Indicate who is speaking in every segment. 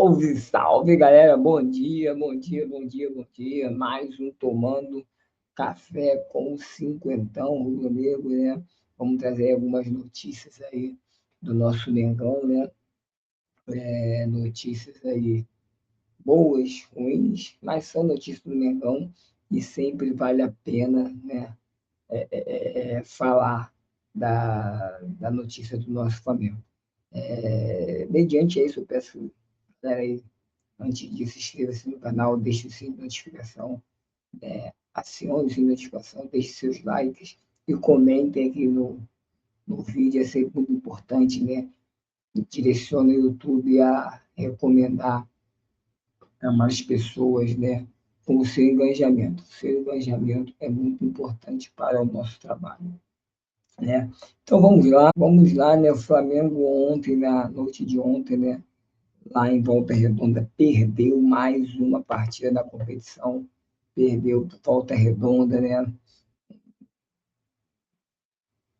Speaker 1: Salve, salve, galera. Bom dia, bom dia, bom dia, bom dia. Mais um Tomando Café com o Cinquentão rubro-negro, né? Vamos trazer algumas notícias aí do nosso Mengão, né? Notícias aí boas, ruins, mas são notícias do Mengão e sempre vale a pena, né? Falar da notícia do nosso Flamengo. Mediante isso, eu peço, galera aí, antes disso, inscreva-se no canal, deixe o sininho de notificação, acione o sininho de notificação, deixe seus likes e comentem aqui no vídeo. É sempre muito importante, né? Direcione o YouTube a recomendar a mais pessoas, né? Com o seu engajamento. O seu engajamento é muito importante para o nosso trabalho, né? Então vamos lá, né? O Flamengo ontem, na noite de ontem, né? Lá em Volta Redonda, perdeu mais uma partida na competição, perdeu por Volta Redonda, né?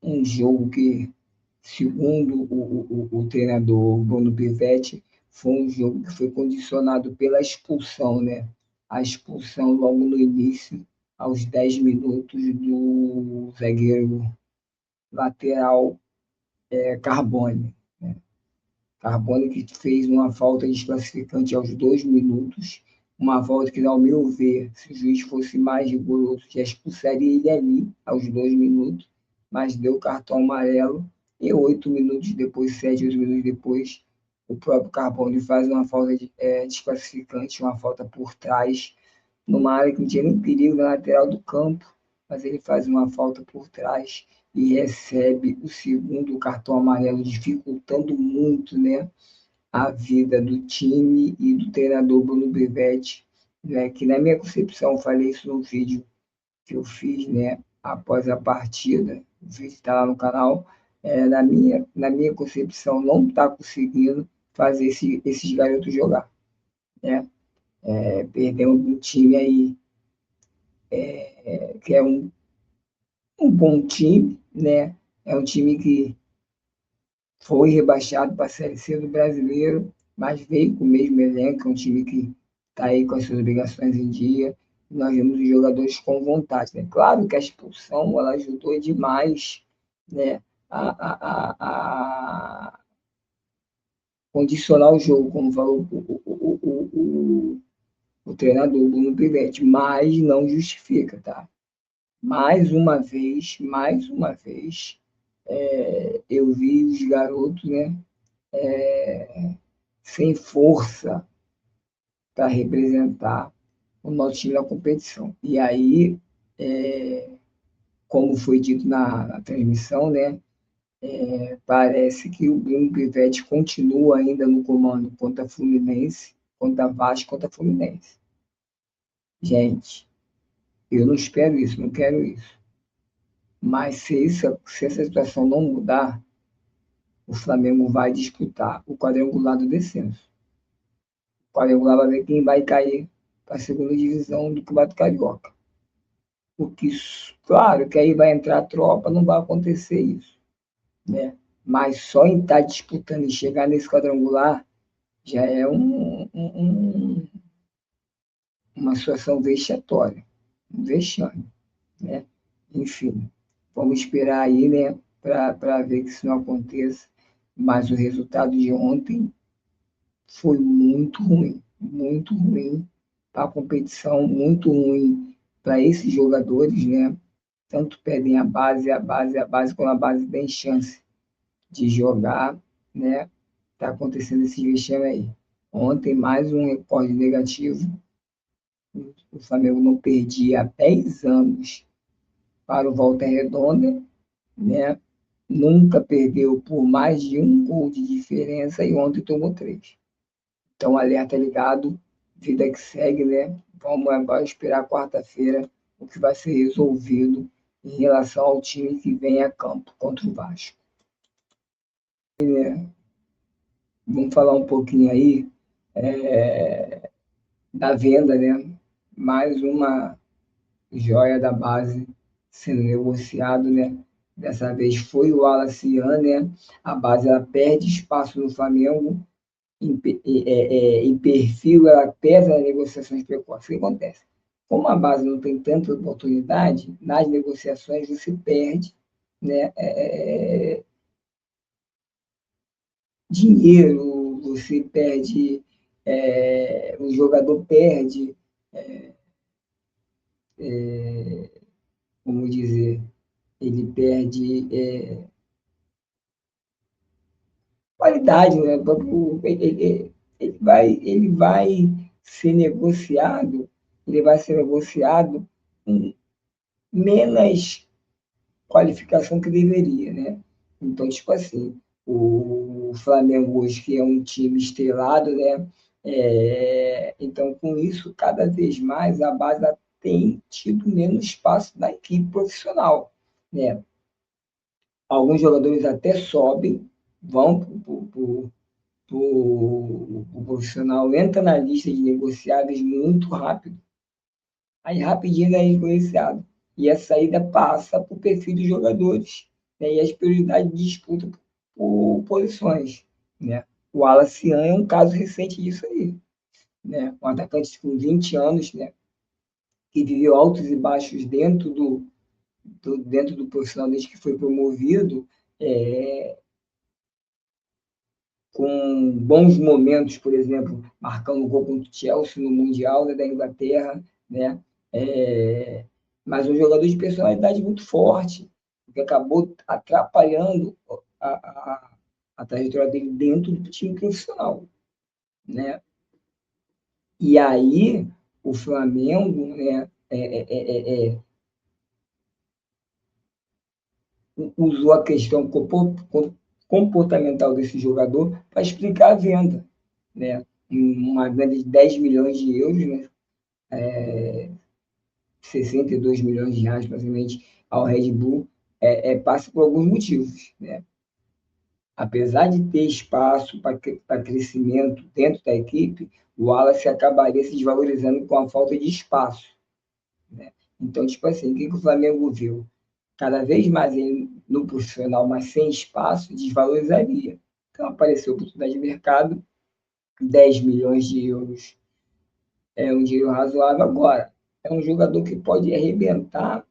Speaker 1: Um jogo que, segundo o treinador Bruno Pivetti, foi um jogo que foi condicionado pela expulsão, né? A expulsão logo no início, aos 10 minutos, do zagueiro lateral Carbone. Carbone que fez uma falta desclassificante aos 2 minutos, uma falta que, ao meu ver, se o juiz fosse mais rigoroso, já expulsaria ele ali, aos 2 minutos, mas deu cartão amarelo, e 8 minutos depois, 7, 8 minutos depois, o próprio Carbone faz uma falta desclassificante, uma falta por trás, numa área que não tinha nem perigo na lateral do campo, mas ele faz uma falta por trás e recebe o segundo cartão amarelo, dificultando muito, né, a vida do time e do treinador Bruno Pivetti, né, que, na minha concepção, falei isso no vídeo que eu fiz, né, após a partida, o vídeo está lá no canal, na minha concepção, não está conseguindo fazer esses garotos jogar, né? Perdemos um time aí que é um bom time, né? É um time que foi rebaixado para a Série C do Brasileiro, mas veio com o mesmo elenco, é um time que está aí com as suas obrigações em dia. Nós vemos os jogadores com vontade, né? Claro que a expulsão ela ajudou demais, né, a condicionar o jogo, como falou o treinador Bruno Pivetti, mas não justifica, tá? Mais uma vez, eu vi os garotos, né, sem força para representar o nosso time na competição. E aí, como foi dito na transmissão, né, parece que o Bruno Pivetti continua ainda no comando contra a Fluminense, contra a Vasco, contra a Fluminense. Gente, eu não espero isso, não quero isso. Mas se essa situação não mudar, o Flamengo vai disputar o quadrangular do descenso. O quadrangular vai ver quem vai cair para a segunda divisão do Campeonato Carioca. Porque, claro, que aí vai entrar a tropa, não vai acontecer isso, né? Mas só em estar disputando e chegar nesse quadrangular já é uma situação vexatória, um vexame, né? Enfim, vamos esperar aí, né, para ver que isso não aconteça. Mas o resultado de ontem foi muito ruim para a competição, muito ruim para esses jogadores, né? Tanto pedem a base, quando a base tem chance de jogar, né? Está acontecendo esse vexame aí. Ontem, mais um recorde negativo. O Flamengo não perdia há 10 anos para o Volta Redonda, né? Nunca perdeu por mais de um gol de diferença e ontem tomou 3. Então, alerta ligado, vida que segue, né? Vamos agora esperar quarta-feira o que vai ser resolvido em relação ao time que vem a campo contra o Vasco. Vamos falar um pouquinho aí da venda, né? Mais uma joia da base sendo negociado, né? Dessa vez foi o Wallace Ian, né? A base ela perde espaço no Flamengo em perfil, ela pesa nas negociações precoces. O que acontece? Como a base não tem tanta oportunidade, nas negociações você perde, né, dinheiro, você perde, o jogador perde, como dizer, ele perde qualidade, né? Ele vai ser negociado, ele vai ser negociado com menos qualificação que deveria, né? Então, tipo assim, o Flamengo hoje, que é um time estrelado, né? Então, com isso, cada vez mais a base tem tido menos espaço na equipe profissional, né? Alguns jogadores até sobem, vão para o profissional, entra na lista de negociáveis muito rápido, aí rapidinho é influenciado. E a saída passa para o perfil dos jogadores, né? E as prioridades de disputa por posições. Né? O Wallace é um caso recente disso aí. Né? Um atacante com 20 anos, né? Que viveu altos e baixos dentro do profissional desde que foi promovido, com bons momentos, por exemplo, marcando um gol contra o Chelsea no Mundial, né, da Inglaterra, né? É, mas um jogador de personalidade muito forte, que acabou atrapalhando a trajetória dele dentro do time profissional, né? E aí o Flamengo, né, usou a questão comportamental desse jogador para explicar a venda, né? Uma venda de 10 milhões de euros, né? 62 milhões de reais, praticamente, ao Red Bull, passa por alguns motivos. Né? Apesar de ter espaço para crescimento dentro da equipe, o Wallace acabaria se desvalorizando com a falta de espaço. Né? Então, tipo assim, o que o Flamengo viu? Cada vez mais ele, no profissional, mas sem espaço, desvalorizaria. Então, apareceu oportunidade de mercado, 10 milhões de euros é um dinheiro razoável. Agora, é um jogador que pode arrebentar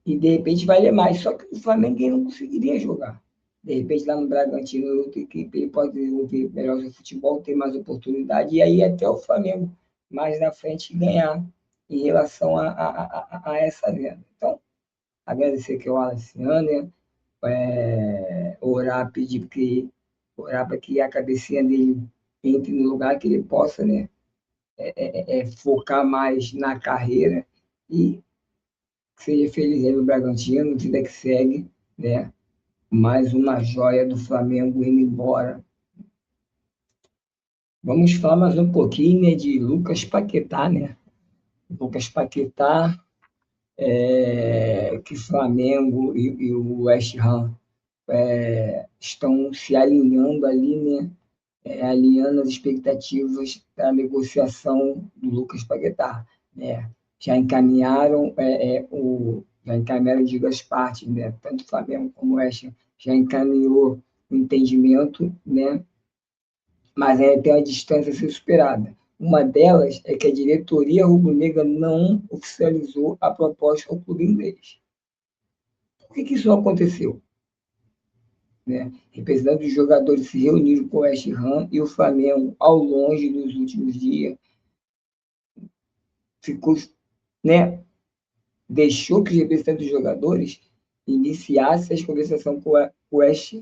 Speaker 1: e de repente valer mais. Só que o Flamengo ele não conseguiria jogar. De repente, lá no Bragantino, outra equipe, ele pode desenvolver melhor o futebol, ter mais oportunidade, e aí até o Flamengo mais na frente ganhar em relação a essa venda. Então, agradecer aqui ao Alciano, orar, pedir que orar para que a cabecinha dele entre no lugar que ele possa, né, focar mais na carreira e seja feliz aí no Bragantino, vida que segue, né? Mais uma joia do Flamengo indo embora. Vamos falar mais um pouquinho, né, de Lucas Paquetá, né? Lucas Paquetá, que Flamengo e o West Ham estão se alinhando ali, né? Alinhando as expectativas da negociação do Lucas Paquetá, né? Já encaminharam já encaminharam, digo, as partes, né? Tanto o Flamengo como o West Ham já encaminhou o entendimento, né? Mas ainda tem uma distância a ser superada. Uma delas é que a diretoria rubro-negra não oficializou a proposta ao clube inglês. Por que isso não aconteceu? Né? Representantes dos jogadores se reuniram com o West Ham e o Flamengo, ao longe nos últimos dias, ficou, né? Deixou que os representantes dos jogadores iniciassem as conversações com o West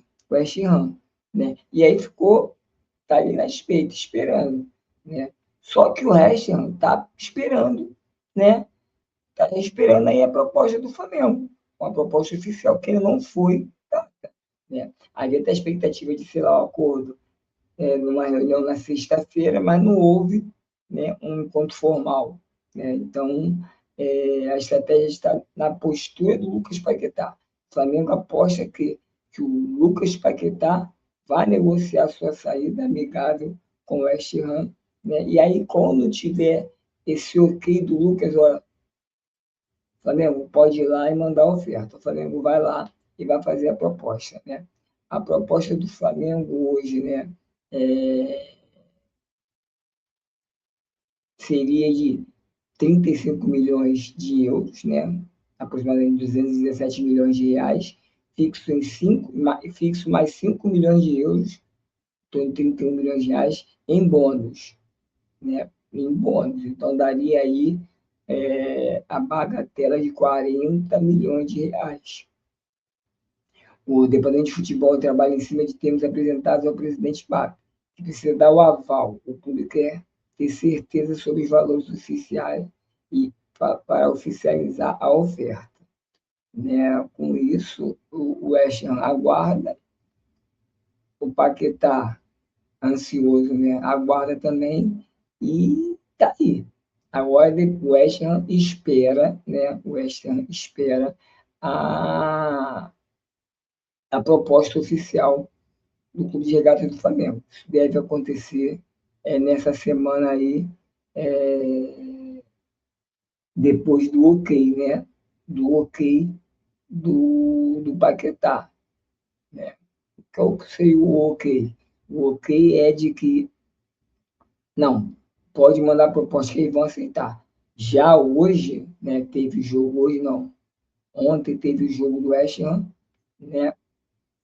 Speaker 1: Ham. Né? E aí ficou, tá ali na espreita, esperando. Né? Só que o West Ham está esperando, né? Está esperando aí a proposta do Flamengo, uma proposta oficial que ele não foi. Né? Havia até a expectativa de, sei lá, um acordo numa reunião na sexta-feira, mas não houve, né, um encontro formal. Né? Então, a estratégia está na postura do Lucas Paquetá. O Flamengo aposta que o Lucas Paquetá vai negociar sua saída amigável com o West Ham. Né? E aí, quando tiver esse ok do Lucas, olha, o Flamengo pode ir lá e mandar a oferta. O Flamengo vai lá e vai fazer a proposta. Né? A proposta do Flamengo hoje, né, seria de 35 milhões de euros, né, aproximadamente 217 milhões de reais, fixo mais 5 milhões de euros, estou em 31 milhões de reais, em bônus, né, em bônus. Então, daria aí a bagatela de 40 milhões de reais. O Departamento de Futebol trabalha em cima de termos apresentados ao presidente Bato, que precisa dar o aval. O público quer ter certeza sobre os valores oficiais e para oficializar a oferta. Né? Com isso, o West Ham aguarda, o Paquetá, ansioso, né? Aguarda também, e tá aí. Agora o West Ham espera, né? O West Ham espera a proposta oficial do Clube de Regatas do Flamengo. Isso deve acontecer nessa semana aí, depois do ok, né? Do ok do Paquetá. Né? Qual que seria o ok? O ok é de que, não, pode mandar proposta que eles vão aceitar. Já hoje, né, teve jogo, hoje não, ontem teve o jogo do West Ham, né,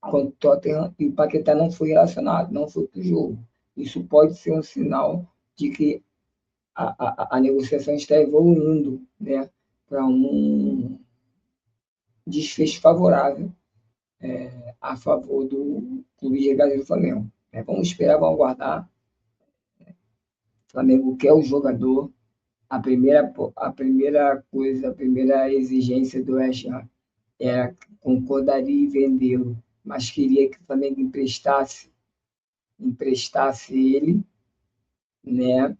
Speaker 1: contra o Tottenham, e o Paquetá não foi relacionado, não foi para o jogo. Isso pode ser um sinal de que a negociação está evoluindo, né, para um desfecho favorável a favor do Clube de Regatas do Flamengo. Vamos esperar, vamos aguardar. O Flamengo quer o jogador. A primeira coisa, a primeira exigência do West Ham era concordaria em vendê-lo, mas queria que o Flamengo emprestasse ele, né?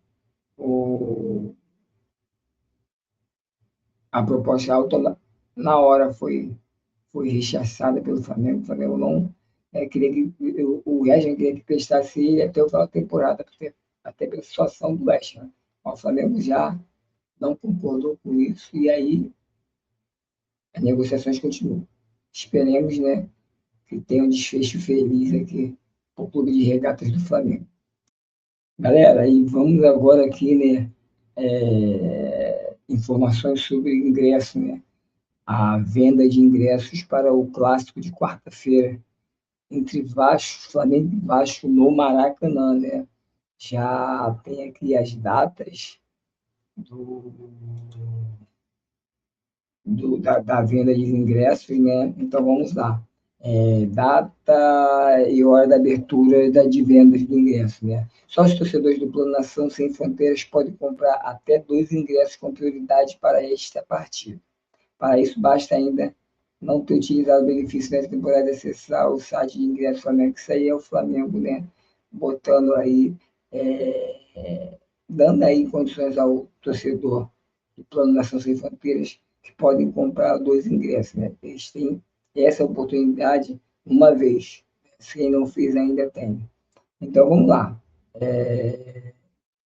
Speaker 1: A proposta alta na hora foi rechaçada pelo Flamengo. O Flamengo não queria que o West Ham queria que prestasse ele até o final da temporada, até pela situação do West Ham. O Flamengo já não concordou com isso e aí as negociações continuam. Esperemos, né, que tenha um desfecho feliz aqui para o Clube de Regatas do Flamengo. Galera, e vamos agora aqui, né, informações sobre ingresso, né? A venda de ingressos para o clássico de quarta-feira entre Vasco, Flamengo e Vasco no Maracanã, né? Já tem aqui as datas da venda de ingressos, né? Então vamos lá. Data e hora da abertura de vendas do ingresso, né? Só os torcedores do Plano Nação Sem Fronteiras podem comprar até 2 ingressos com prioridade para esta partida. Para isso, basta ainda não ter utilizado o benefício dessa temporada de acessar o site de ingresso Flamengo, que isso aí é o Flamengo, né? Botando aí, dando aí condições ao torcedor do Plano Nação Sem Fronteiras que podem comprar 2 ingressos, né? Eles têm essa oportunidade uma vez. Quem não fez ainda tem. Então, vamos lá.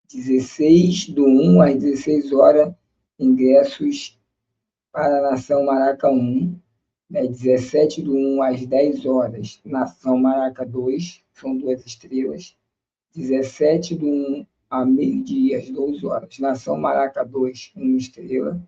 Speaker 1: 16/1 às 16 horas, ingressos para a Nação Maraca 1, né? 17/1 às 10 horas, Nação Maraca 2, são 2 estrelas. 17/1 a meio-dia, às 12 horas, Nação Maraca 2, 1 estrela.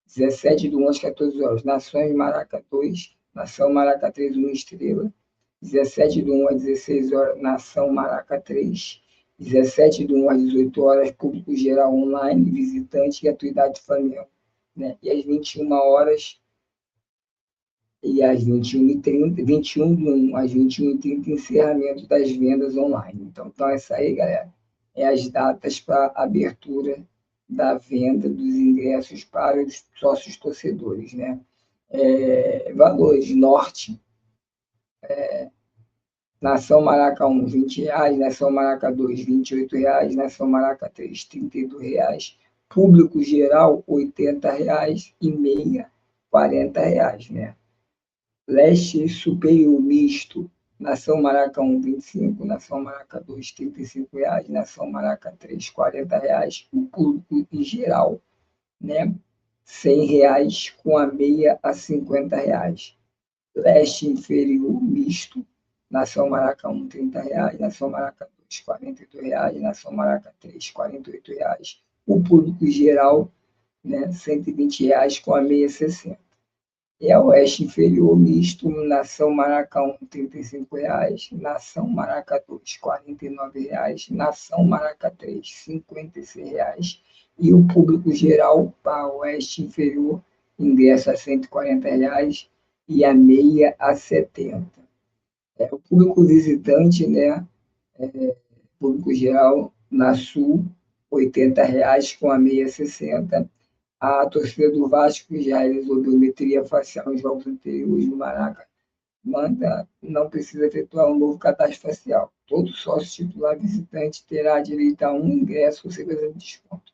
Speaker 1: 17/1 às 14 horas, Nações Maraca 2, Nação Maraca 3, 1 estrela. 17/1 às 16 horas, Nação Maraca 3. 17/1 às 18 horas, público geral online, visitante e gratuidade do Flamengo. Né? E às 21 horas e às 21h30, 21/1 às 21h30, encerramento das vendas online. Então é isso aí, galera. As datas para abertura da venda dos ingressos para os sócios torcedores, né? Valores: Norte, Nação Maraca 1, R$20, Nação Maraca 2, R$28, Nação Maraca 3, R$32, público geral, R$80, e meia, R$40, né? Leste superior misto, Nação Maraca 1, R$25, Nação Maraca 2, R$35, Nação Maraca 3, R$40, o público em geral, né? R$100, com a meia a R$50. Leste inferior misto, Nação Maraca 1, R$ 30, Nação Maraca 2, R$ 42, Nação Maraca 3, R$ 48. O público geral, né, R$ 120 com a meia 60. E a Oeste Inferior misto, Nação Maraca 1, R$ 35, Nação Maraca 2, R$ 49, Nação Maraca 3, R$ 56. E o público geral para a Oeste Inferior ingresso a R$ 140 e a meia a 70. O público visitante, né, público geral na Sul, R$ 80 com a meia 60. A torcida do Vasco já realizou biometria facial nos jogos anteriores no Maraca. Não precisa efetuar um novo cadastro facial. Todo sócio titular visitante terá direito a um ingresso com 50% de desconto.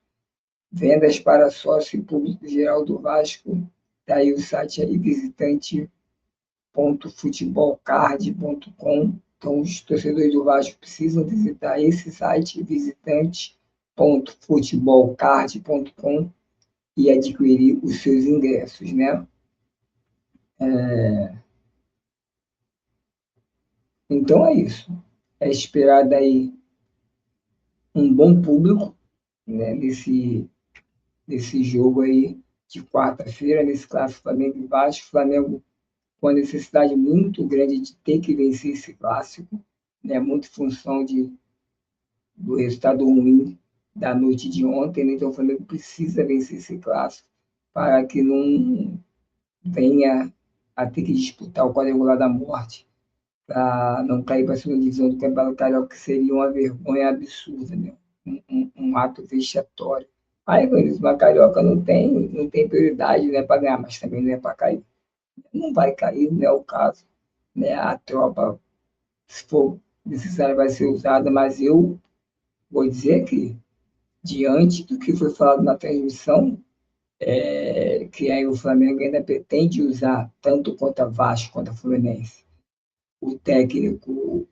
Speaker 1: Vendas para sócio e público geral do Vasco. Está aí o site aí, visitante.futebolcard.com. Então, os torcedores do Vasco precisam visitar esse site, visitante.futebolcard.com, e adquirir os seus ingressos, né? Então é isso. É esperado aí um bom público, né, nesse jogo aí de quarta-feira, nesse clássico Flamengo e Vasco. Flamengo com a necessidade muito grande de ter que vencer esse clássico, né, muito em função do resultado ruim da noite de ontem, né? Então o Flamengo precisa vencer esse clássico para que não venha a ter que disputar o quadrangular da morte, para não cair para a segunda divisão do Campeonato Carioca, que seria uma vergonha absurda, né? Um ato vexatório. Aí, o Carioca não tem prioridade, né, para ganhar, mas também não é para cair. Não vai cair, não é o caso. Né? A tropa, se for necessária, vai ser usada, mas eu vou dizer que, diante do que foi falado na transmissão, que aí o Flamengo ainda pretende usar, tanto contra Vasco quanto a Fluminense, o técnico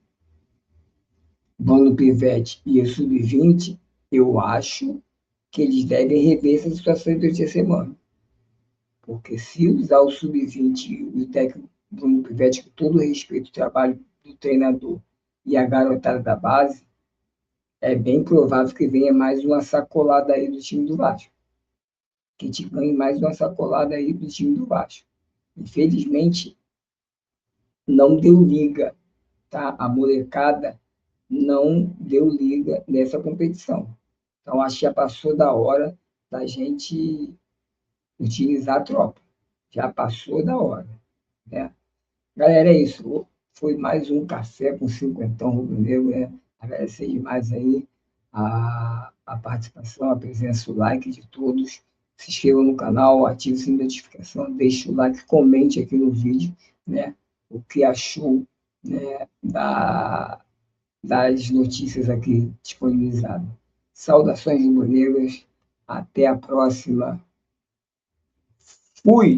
Speaker 1: Bruno Pivetti e o Sub-20, eu acho que eles devem rever essa situação durante a semana. Porque se usar o Sub-20 e o técnico Bruno Pivetti, com todo respeito ao trabalho do treinador e a garotada da base, é bem provável que venha mais uma sacolada aí do time do Vasco. Que a gente ganhe mais uma sacolada aí do time do Vasco. Infelizmente, não deu liga, tá? A molecada não deu liga nessa competição. Então, acho que já passou da hora da gente utilizar a tropa. Já passou da hora. Né? Galera, é isso. Foi mais um Café com Cinquentão Rubro-Negro. Né? Agradecer demais aí a participação, a presença, o like de todos. Se inscreva no canal, ative o sininho de notificação, deixe o like, comente aqui no vídeo, né, o que achou, né, das notícias aqui disponibilizadas. Saudações rubro-negras, até a próxima. Fui!